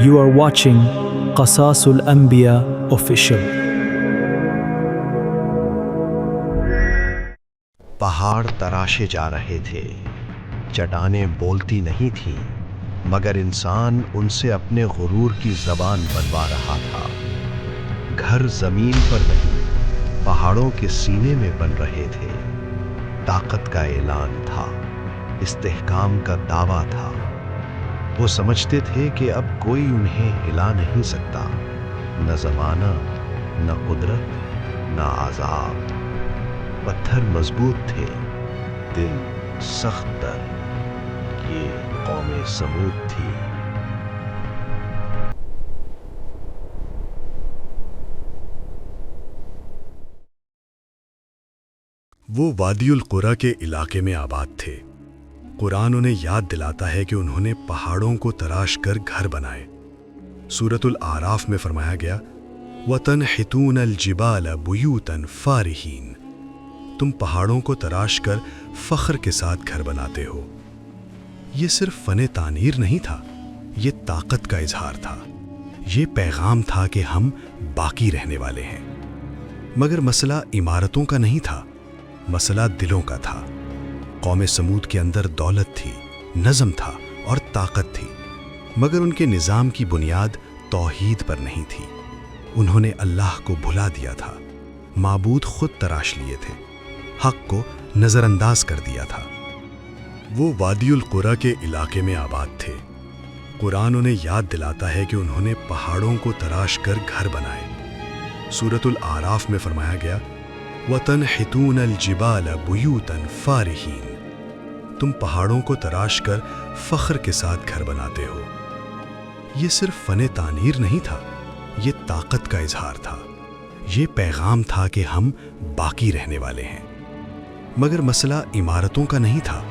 You are watching Qasasul Anbiya Official. پہاڑ تراشے جا رہے تھے، چٹانیں بولتی نہیں تھیں، مگر انسان ان سے اپنے غرور کی زبان بنوا رہا تھا۔ گھر زمین پر نہیں، پہاڑوں کے سینے میں بن رہے تھے۔ طاقت کا اعلان تھا، استحکام کا دعویٰ تھا۔ وہ سمجھتے تھے کہ اب کوئی انہیں ہلا نہیں سکتا، نہ زمانہ، نہ قدرت، نہ عذاب۔ پتھر مضبوط تھے، دل سخت تر۔ یہ قوم سمود تھی۔ وہ وادی القریٰ کے علاقے میں آباد تھے۔ قرآن انہیں یاد دلاتا ہے کہ انہوں نے پہاڑوں کو تراش کر گھر بنائے۔ سورۃ الاعراف میں فرمایا گیا وَتَنْحِتُونَ الْجِبَالَ بُيُوتًا فَارِحِينَ، تم پہاڑوں کو تراش کر فخر کے ساتھ گھر بناتے ہو۔ یہ صرف فن تعمیر نہیں تھا، یہ طاقت کا اظہار تھا۔ یہ پیغام تھا کہ ہم باقی رہنے والے ہیں۔ مگر مسئلہ عمارتوں کا نہیں تھا، مسئلہ دلوں کا تھا۔ قوم سمود کے اندر دولت تھی، نظم تھا اور طاقت تھی، مگر ان کے نظام کی بنیاد توحید پر نہیں تھی۔ انہوں نے اللہ کو بھلا دیا تھا، معبود خود تراش لیے تھے، حق کو نظر انداز کر دیا تھا۔ وہ وادی القریٰ کے علاقے میں آباد تھے۔ قرآن انہیں یاد دلاتا ہے کہ انہوں نے پہاڑوں کو تراش کر گھر بنائے۔ سورۃ الاعراف میں فرمایا گیا وَتَنْحِتُونَ الْجِبَالَ بُيُوتًا فَارِحِينَ، تم پہاڑوں کو تراش کر فخر کے ساتھ گھر بناتے ہو۔ یہ صرف فن تعمیر نہیں تھا، یہ طاقت کا اظہار تھا۔ یہ پیغام تھا کہ ہم باقی رہنے والے ہیں۔ مگر مسئلہ عمارتوں کا نہیں تھا،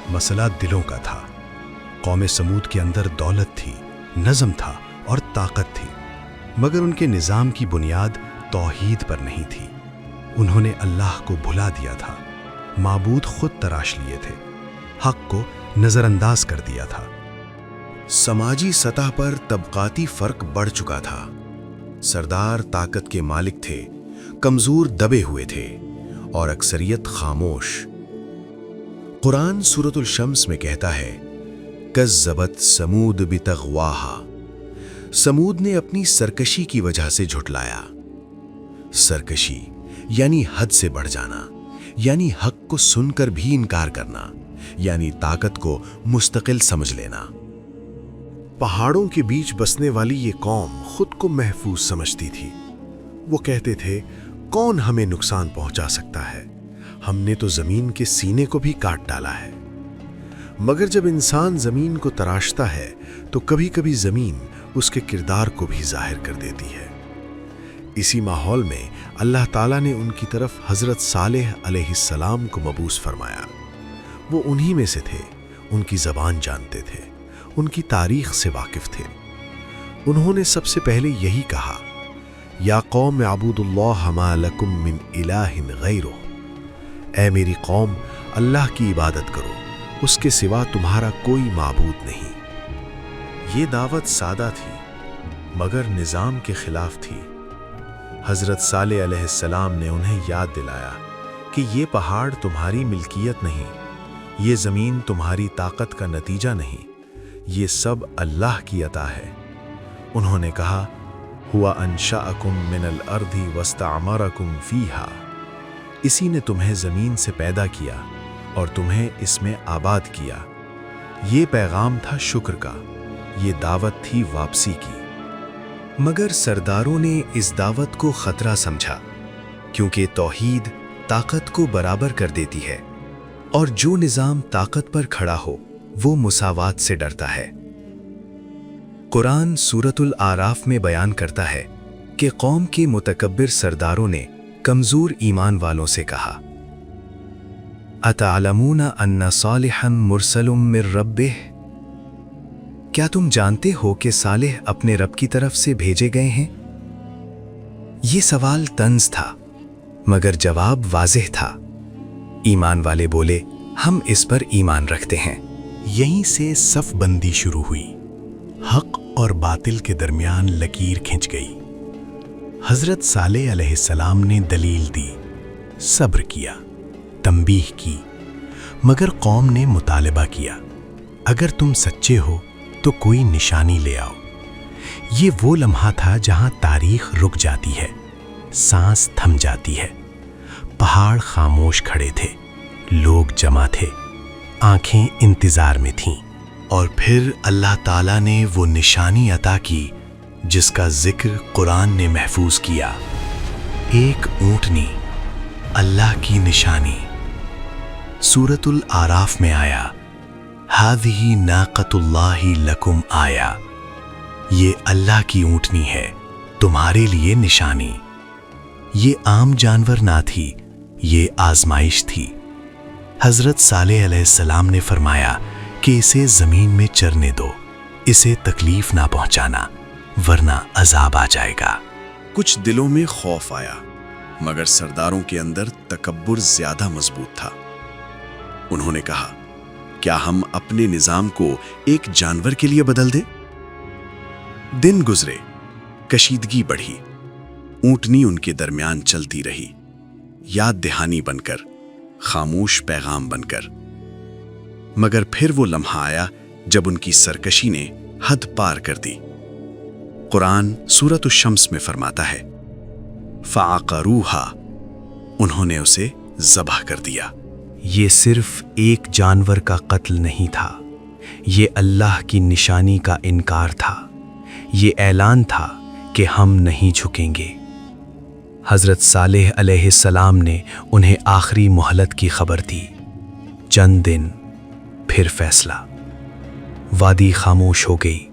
مسئلہ دلوں کا تھا۔ قوم سمود کے اندر دولت تھی، نظم تھا اور طاقت تھی، مگر ان کے نظام کی بنیاد توحید پر نہیں تھی۔ انہوں نے اللہ کو بھلا دیا تھا، معبود خود تراش لیے تھے، حق کو نظر انداز کر دیا تھا۔ سماجی سطح پر طبقاتی فرق بڑھ چکا تھا۔ سردار طاقت کے مالک تھے، کمزور دبے ہوئے تھے اور اکثریت خاموش۔ قرآن سورۃ الشمس میں کہتا ہے کذبت ثمود بطغواہا، سمود نے اپنی سرکشی کی وجہ سے جھٹلایا۔ سرکشی یعنی حد سے بڑھ جانا، یعنی حق کو سن کر بھی انکار کرنا، یعنی طاقت کو مستقل سمجھ لینا۔ پہاڑوں کے بیچ بسنے والی یہ قوم خود کو محفوظ سمجھتی تھی۔ وہ کہتے تھے کون ہمیں نقصان پہنچا سکتا ہے، ہم نے تو زمین کے سینے کو بھی کاٹ ڈالا ہے۔ مگر جب انسان زمین کو تراشتا ہے تو کبھی کبھی زمین اس کے کردار کو بھی ظاہر کر دیتی ہے۔ اسی ماحول میں اللہ تعالیٰ نے ان کی طرف حضرت صالح علیہ السلام کو مبعوث فرمایا۔ وہ انہی میں سے تھے، ان کی زبان جانتے تھے، ان کی تاریخ سے واقف تھے۔ انہوں نے سب سے پہلے یہی کہا یا قوم اعبدوا اللہ ما لکم من الہ غیرہ، اے میری قوم اللہ کی عبادت کرو، اس کے سوا تمہارا کوئی معبود نہیں۔ یہ دعوت سادہ تھی مگر نظام کے خلاف تھی۔ حضرت صالح علیہ السلام نے انہیں یاد دلایا کہ یہ پہاڑ تمہاری ملکیت نہیں، یہ زمین تمہاری طاقت کا نتیجہ نہیں، یہ سب اللہ کی عطا ہے۔ انہوں نے کہا ہوا انشأکم من الارض واستعمرکم فیہا، اسی نے تمہیں زمین سے پیدا کیا اور تمہیں اس میں آباد کیا۔ یہ پیغام تھا شکر کا، یہ دعوت تھی واپسی کی۔ مگر سرداروں نے اس دعوت کو خطرہ سمجھا، کیونکہ توحید طاقت کو برابر کر دیتی ہے، اور جو نظام طاقت پر کھڑا ہو وہ مساوات سے ڈرتا ہے۔ قرآن سورۃ الاعراف میں بیان کرتا ہے کہ قوم کے متکبر سرداروں نے کمزور ایمان والوں سے کہا اتعلمون ان صالحا مرسل من ربہ، کیا تم جانتے ہو کہ صالح اپنے رب کی طرف سے بھیجے گئے ہیں؟ یہ سوال طنز تھا مگر جواب واضح تھا۔ ایمان والے بولے ہم اس پر ایمان رکھتے ہیں۔ یہیں سے صف بندی شروع ہوئی۔ حق اور باطل کے درمیان لکیر کھنچ گئی۔ حضرت صالح علیہ السلام نے دلیل دی، صبر کیا، تنبیہ کی، مگر قوم نے مطالبہ کیا، اگر تم سچے ہو تو کوئی نشانی لے آؤ۔ یہ وہ لمحہ تھا جہاں تاریخ رک جاتی ہے، سانس تھم جاتی ہے۔ پہاڑ خاموش کھڑے تھے، لوگ جمع تھے، آنکھیں انتظار میں تھیں۔ اور پھر اللہ تعالیٰ نے وہ نشانی عطا کی جس کا ذکر قرآن نے محفوظ کیا، ایک اونٹنی، اللہ کی نشانی۔ سورۃ الاعراف میں آیا، ہذہ ناقۃ اللہ لکم آیا، یہ اللہ کی اونٹنی ہے، تمہارے لیے نشانی۔ یہ عام جانور نہ تھی، یہ آزمائش تھی۔ حضرت صالح علیہ السلام نے فرمایا کہ اسے زمین میں چرنے دو، اسے تکلیف نہ پہنچانا ورنہ عذاب آ جائے گا۔ کچھ دلوں میں خوف آیا، مگر سرداروں کے اندر تکبر زیادہ مضبوط تھا۔ انہوں نے کہا، کیا ہم اپنے نظام کو ایک جانور کے لیے بدل دیں؟ دن گزرے، کشیدگی بڑھی، اونٹنی ان کے درمیان چلتی رہی، یاد دہانی بن کر، خاموش پیغام بن کر۔ مگر پھر وہ لمحہ آیا جب ان کی سرکشی نے حد پار کر دی۔ قرآن سورۃ الشمس میں فرماتا ہے، فَعَقَرُوهَا، انہوں نے اسے ذبح کر دیا۔ یہ صرف ایک جانور کا قتل نہیں تھا، یہ اللہ کی نشانی کا انکار تھا، یہ اعلان تھا کہ ہم نہیں جھکیں گے۔ حضرت صالح علیہ السلام نے انہیں آخری مہلت کی خبر دی، چند دن، پھر فیصلہ۔ وادی خاموش ہو گئی،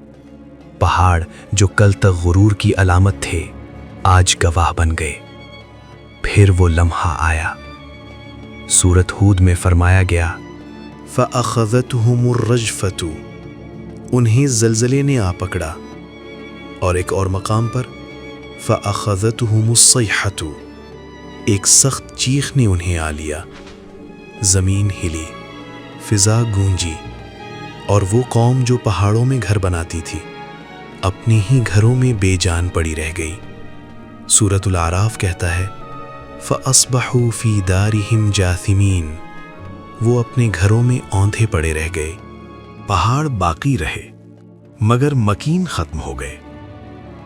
پہاڑ جو کل تک غرور کی علامت تھے آج گواہ بن گئے۔ پھر وہ لمحہ آیا، سورۃ ہود میں فرمایا گیا، فَأَخَذَتْهُمُ الرَّجْفَةُ، انہیں زلزلے نے آ پکڑا۔ اور ایک اور مقام پر فَأَخَذَتْهُمُ الصَّيْحَةُ، ایک سخت چیخ نے انہیں آ لیا۔ زمین ہلی، فضا گونجی، اور وہ قوم جو پہاڑوں میں گھر بناتی تھی اپنی ہی گھروں میں بے جان پڑی رہ گئی۔ سورۃ الاعراف کہتا ہے، فَأَصْبَحُوا فِي دَارِهِمْ جَاثِمِينَ، وہ اپنے گھروں میں اوندھے پڑے رہ گئے۔ پہاڑ باقی رہے مگر مکین ختم ہو گئے۔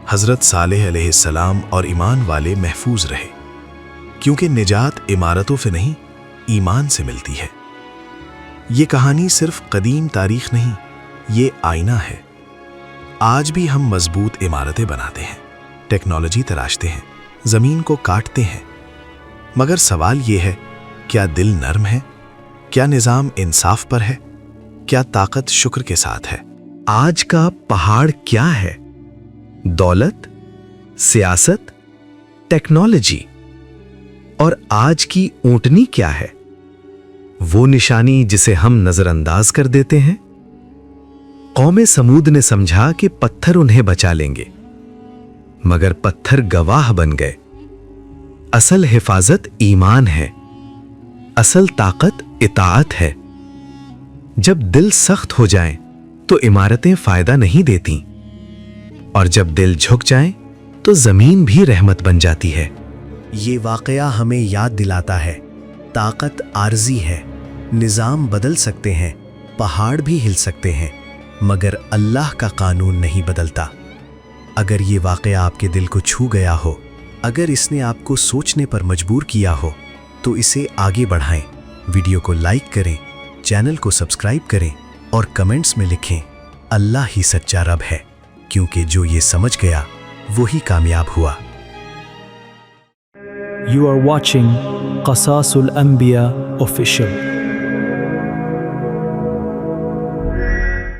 حضرت صالح علیہ السلام اور ایمان والے محفوظ رہے، کیونکہ نجات عمارتوں سے نہیں، ایمان سے ملتی ہے۔ یہ کہانی صرف قدیم تاریخ نہیں، یہ آئینہ ہے۔ آج بھی ہم مضبوط عمارتیں بناتے ہیں، ٹیکنالوجی تراشتے ہیں، زمین کو کاٹتے ہیں، مگر سوال یہ ہے، کیا دل نرم ہے؟ کیا نظام انصاف پر ہے؟ کیا طاقت شکر کے ساتھ ہے؟ آج کا پہاڑ کیا ہے؟ دولت، سیاست، ٹیکنالوجی؟ اور آج کی اونٹنی کیا ہے؟ وہ نشانی جسے ہم نظر انداز کر دیتے ہیں۔ قوم سمود نے سمجھا کہ پتھر انہیں بچا لیں گے، مگر پتھر گواہ بن گئے۔ اصل حفاظت ایمان ہے، اصل طاقت اطاعت ہے۔ جب دل سخت ہو جائیں تو عمارتیں فائدہ نہیں دیتی، اور جب دل جھک جائیں تو زمین بھی رحمت بن جاتی ہے۔ یہ واقعہ ہمیں یاد دلاتا ہے، طاقت عارضی ہے، نظام بدل سکتے ہیں، پہاڑ بھی ہل سکتے ہیں، مگر اللہ کا قانون نہیں بدلتا۔ اگر یہ واقعہ آپ کے دل کو چھو گیا ہو، اگر اس نے آپ کو سوچنے پر مجبور کیا ہو، تو اسے آگے بڑھائیں، ویڈیو کو لائک کریں، چینل کو سبسکرائب کریں اور کمنٹس میں لکھیں، اللہ ہی سچا رب ہے، کیونکہ جو یہ سمجھ گیا وہی کامیاب ہوا۔ You are watching قصاص الأنبياء official.